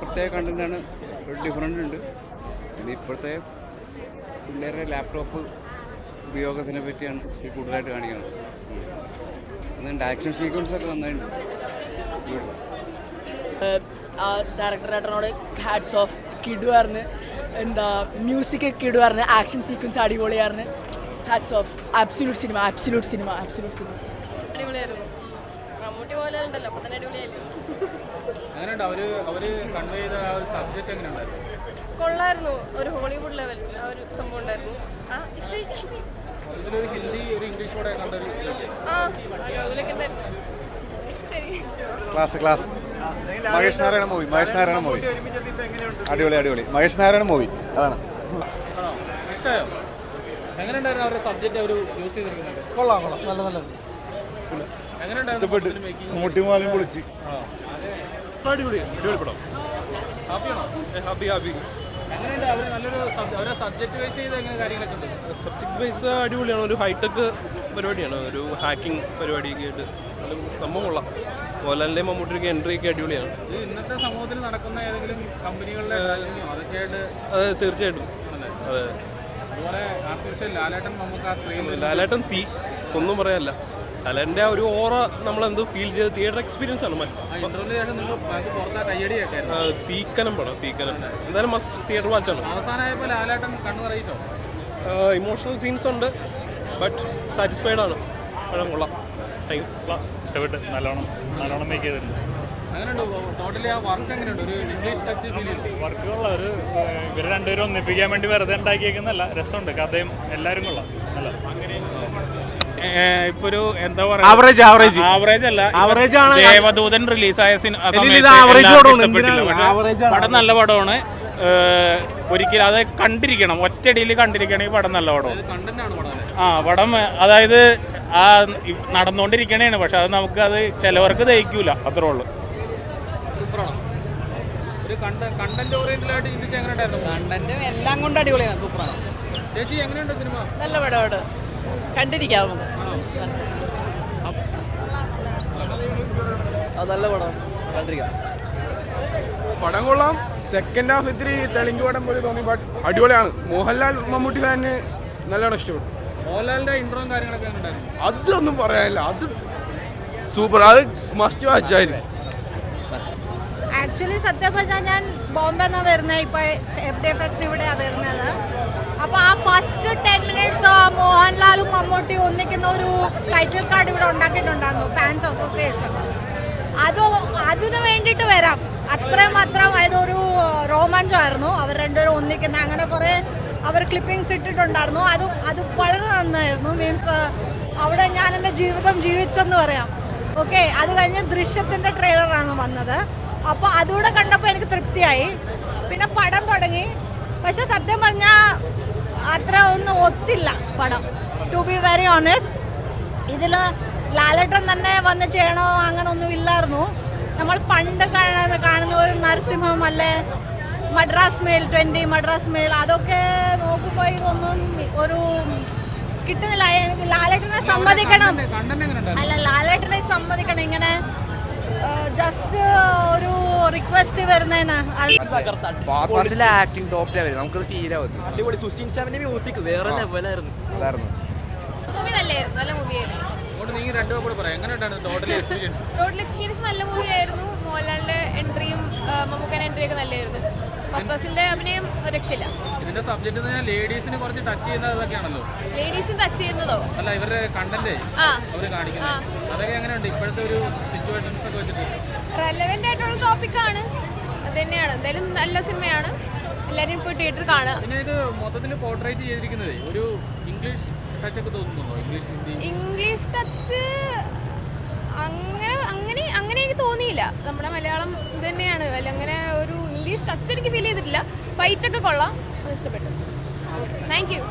പ്രത്യേക കണ്ടന്റാണ്, ഒരു ഡിഫറൻ്റ് ഉണ്ട്. പിന്നെ ഇപ്പോഴത്തെ പിള്ളേരുടെ ലാപ്ടോപ്പ് ഉപയോഗത്തിനെ പറ്റിയാണ് ഈ കൂടുതലായിട്ട് കാണിക്കുന്നത്. അതുകൊണ്ട് ആക്ഷൻ സീക്വൻസ് ഒക്കെ നന്നായിട്ടുണ്ട്. ഡയറക്ടറേട്ടനോട് ഹാറ്റ്സ് ഓഫ്. കിടുവായിരുന്നു, എന്താ മ്യൂസിക് കിടുവായിരുന്നു, ആക്ഷൻ സീക്വൻസ് അടിപൊളിയായിരുന്നു. Hats off. Absolute cinema. അടിപൊളിയായിരുന്നു. മമ്മൂട്ടി പോലെ ഉണ്ടല്ലോ, അപ്പോൾ തന്നെ അടിപൊളിയായിരുന്നു. എങ്ങനെയുണ്ട് അവര് കൺവേ ചെയ്ത ആ ഒരു സബ്ജക്റ്റ് എങ്ങനെയുണ്ടായിരുന്നു? കൊള്ളായിരുന്നു. ഒരു ഹോളിവുഡ് ലെവൽ ആ ഒരു സംഭവം ഉണ്ടായിരുന്നു. ഇഷ്ടം. ഇതിലൊരു ഹിന്ദി ഒരു ഇംഗ്ലീഷ് കൂടെ കണ്ടൊരു അതിലൊക്കെ ഉണ്ടായിരുന്നു. ശരി. ക്ലാസ് മഹേഷ് നാരായണ മൂവി അടിപൊളി മഹേഷ് നാരായണ മൂവി അതാണ്. ഇഷ്ടമായോ? എങ്ങനെയുണ്ടായിരുന്നു അവരുടെ സബ്ജക്റ്റ് അവർ യൂസ് ചെയ്തിരിക്കുന്നത്? കൊള്ളാം നല്ല എങ്ങനെയുണ്ടായിരുന്നു? മുട്ടിമാലും പൊളിച്ച് അടിപൊളി പടം. ഹാപ്പി എങ്ങനെയുണ്ട് അവർ നല്ലൊരു അവരുടെ സബ്ജക്റ്റ് വൈസ് ചെയ്ത് എങ്ങനെ കാര്യങ്ങളൊക്കെ ഉണ്ട്? സബ്ജക്ട് വൈസ് അടിപൊളിയാണ്. ഒരു ഹൈടെക് പരിപാടിയാണ്, ഒരു ഹാക്കിംഗ് പരിപാടിയൊക്കെ ആയിട്ട് നല്ല സംഭവം കൊള്ളാം. മോഹൻലാലിൻ്റെയും മമ്മൂട്ടിയൊക്കെ എൻട്രി ഒക്കെ അടിപൊളിയാണ്. ഇത് ഇന്നത്തെ സമൂഹത്തിൽ നടക്കുന്ന ഏതെങ്കിലും കമ്പനികളുടെ അതൊക്കെ ആയിട്ട്? അതെ, തീർച്ചയായിട്ടും. അതെ, അതുപോലെ ആർട്ടിഫിഷ്യൽ ലാലേട്ടൻ നമുക്ക് ആ സ്ക്രീനിൽ ലാലേട്ടൻ ഒന്നും പറയാനല്ല. ലാലേട്ടൻ്റെ ആ ഒരു ഓറ നമ്മളെന്ത് ഫീൽ ചെയ്ത് തിയേറ്റർ എക്സ്പീരിയൻസ് ആണ്. ഇന്റർവ്യൂ ആയിട്ട് നിങ്ങൾ പുറത്താ കയ്യടി കേട്ടായിരുന്നു. തീക്കനം എന്തായാലും മസ്റ്റ് തിയേറ്റർ വാച്ചാണ്. അവസാനമായപ്പോൾ ലാലേട്ടൻ കണ്ണു പറയിച്ചോ? ഇമോഷണൽ സീൻസ് ഉണ്ട്, ബട്ട് സാറ്റിസ്ഫൈഡ് ആണ്. പഴം കൊള്ളാം. ഇഷ്ടപ്പെട്ട് നല്ലോണം മേക്ക് ചെയ്തിട്ടുണ്ട്. അങ്ങനെയുണ്ട് ടോട്ടലി ആ വർക്ക് എങ്ങനെയുണ്ട്? ഒരു ഇംഗ്ലീഷ് ടച്ച് ഫീൽ ചെയ്തു? വർക്കുള്ള ഇവർ രണ്ടുപേരും ഒന്നിപ്പിക്കാൻ വേണ്ടി വെറുതെ ഉണ്ടാക്കിയേക്കുന്നല്ല, രസമുണ്ട്. കഥയും എല്ലാവരും കൊള്ളാം. നല്ല ഇപ്പൊ ഒരു എന്താ പറയുക, ആവറേജ് അല്ല. ദേവദൂതൻ റിലീസായ പടം നല്ല പടമാണ്. ഒരിക്കലും അത് കണ്ടിരിക്കണം, ഒറ്റയടിയിൽ കണ്ടിരിക്കണം. ഈ പടം നല്ല പടമാണ്. പടം അതായത് ആ നടന്നുകൊണ്ടിരിക്കണേണ്, പക്ഷെ അത് നമുക്ക് അത് ചിലവർക്ക് ദഹിക്കൂല, അത്രേ ഉള്ളൂ. കണ്ടന്റ് എല്ലാം കൊണ്ട് അടിപൊളിയാണ്, സൂപ്പറാണ്. ചേച്ചി എങ്ങനെയുണ്ട് സിനിമ? നല്ല പടമാണ്, കണ്ടിരിക്കാവുന്നത്. നല്ല പടം, കണ്ടിരിക്കാം. പടം കൊള്ളാം. സെക്കൻഡ് ഹാഫ് ഇത്തിരി തെളിങ്ക് പടം പോലെ തോന്നി, ബട്ട് അടിപൊളിയാണ്. മോഹൻലാൽ മമ്മൂട്ടി ഫാനിന് നല്ലോണം ഇഷ്ടപ്പെട്ടു. മോഹൻലാലിന്റെ ഇൻട്രോയും കാര്യങ്ങളൊക്കെ ഉണ്ടായിരുന്നു. അതൊന്നും പറയാനില്ല, അത് സൂപ്പർ, അത് മസ്റ്റ് വാച്ച് ആയിരുന്നു. ആക്ച്വലി സത്യം പറഞ്ഞാൽ ഞാൻ ബോംബെ എന്നാണ് വരുന്നത്. ഇപ്പോൾ FD ഫെസ്റ്റിന് ഇവിടെയാണ് വരുന്നത്. അപ്പോൾ ആ ഫസ്റ്റ് 10 മിനിറ്റ്സ് മോഹൻലാലും മമ്മൂട്ടിയും ഒന്നിക്കുന്ന ഒരു ടൈറ്റിൽ കാർഡ് ഇവിടെ ഉണ്ടാക്കിയിട്ടുണ്ടായിരുന്നു, ഫാൻസ് അസോസിയേഷൻ. അതിന് വേണ്ടിയിട്ട് വരാം, അത്രയും അതൊരു രോമാഞ്ചമായിരുന്നു. അവർ രണ്ടുപേരും ഒന്നിക്കുന്ന അങ്ങനെ കുറേ അവർ ക്ലിപ്പിങ്സ് ഇട്ടിട്ടുണ്ടായിരുന്നു. അത് വളരെ നന്നായിരുന്നു. മീൻസ് അവിടെ ഞാൻ എൻ്റെ ജീവിതം ജീവിച്ചെന്ന് പറയാം. ഓക്കെ, അത് കഴിഞ്ഞ് ദൃശ്യത്തിൻ്റെ ട്രെയിലറാണ് വന്നത്. അപ്പോൾ അതുകൂടെ കണ്ടപ്പോൾ എനിക്ക് തൃപ്തിയായി. പിന്നെ പടം തുടങ്ങി, പക്ഷെ സത്യം പറഞ്ഞാൽ അത്ര ഒന്നും ഒത്തില്ല പടം, ടു ബി വെരി ഓണസ്റ്റ്. ഇതിൽ ലാലേട്ടൻ തന്നെ വന്ന് ചെയ്യണോ അങ്ങനെ ഒന്നും ഇല്ലായിരുന്നു. നമ്മൾ പണ്ട് കാണുന്ന ഒരു നരസിംഹം അല്ലേ, മദ്രാസ് മെയിൽ 20, മദ്രാസ് മെയിൽ, അതൊക്കെ നോക്കുമ്പോൾ ഇതൊന്നും ഒരു കിട്ടുന്നില്ല. ലാലേട്ടനെ സമ്മതിക്കണം, ലാലേട്ടനെ സമ്മതിക്കണം. ഇങ്ങനെ ജസ്റ്റ് ഒരു റിക്വസ്റ്റ് വരുന്നതിന് ആക്ടിങ് ടോപ്പ് ലെവൽ, നമുക്കത് ഫീൽ ആവുന്നു. അടിപൊളി. സുശീൻ ശ്യാമിന്റെ മ്യൂസിക് വേറെ ലെവലായിരുന്നു. മൂവി നല്ലായിരുന്നു, നല്ല മൂവിയായിരുന്നു. ടോട്ടൽ എക്സ്പീരിയൻസ് നല്ല മൂവിയായിരുന്നു. മോഹൻലാലിന്റെ എൻട്രിയും മമ്മൂക്കൻ്റെ എൻട്രിയൊക്കെ നല്ലായിരുന്നു. ഫസ്റ്റിന്റെ അഭിനയം രക്ഷയില്ല. ഇതിന്റെ സബ്ജക്ട് ലേഡീസിന് കുറച്ച് ടച്ച് ചെയ്യുന്നതൊക്കെയാണല്ലോ. ലേഡീസിന് ടച്ച് ചെയ്യുന്നതോ അല്ല, ഇവരുടെ കണ്ടന്റ് അവര് കാണിക്കുന്നത് അതൊക്കെ എങ്ങനെയുണ്ട് ഇപ്പോഴത്തെ ഒരു സിറ്റുവേഷൻസ് ഒക്കെ വെച്ചിട്ട്? റെലവെന്റ് ആയിട്ടുള്ള ടോപ്പിക്കാണ്, അത് തന്നെയാണ്. എന്തായാലും നല്ല സിനിമയാണ്, എല്ലാവരും പോയി തിയേറ്ററിൽ കാണുക. പിന്നെ ഇത് മൊത്തത്തിൽ പോർട്രേറ്റ് ചെയ്തിരിക്കുന്നത് ഒരു ഇംഗ്ലീഷ് ടച്ച് ഒക്കെ തോന്നുന്നുണ്ടോ? ഇംഗ്ലീഷ് ടച്ച് അങ്ങനെ എനിക്ക് തോന്നിയില്ല. നമ്മുടെ മലയാളം ഇത് തന്നെയാണ്. അല്ല, അങ്ങനെ ഒരു ഇംഗ്ലീഷ് ടച്ച് എനിക്ക് ഫീൽ ചെയ്തിട്ടില്ല. ഫൈറ്റൊക്കെ കൊള്ളാം, അത് ഇഷ്ടപ്പെട്ടു. Thank you.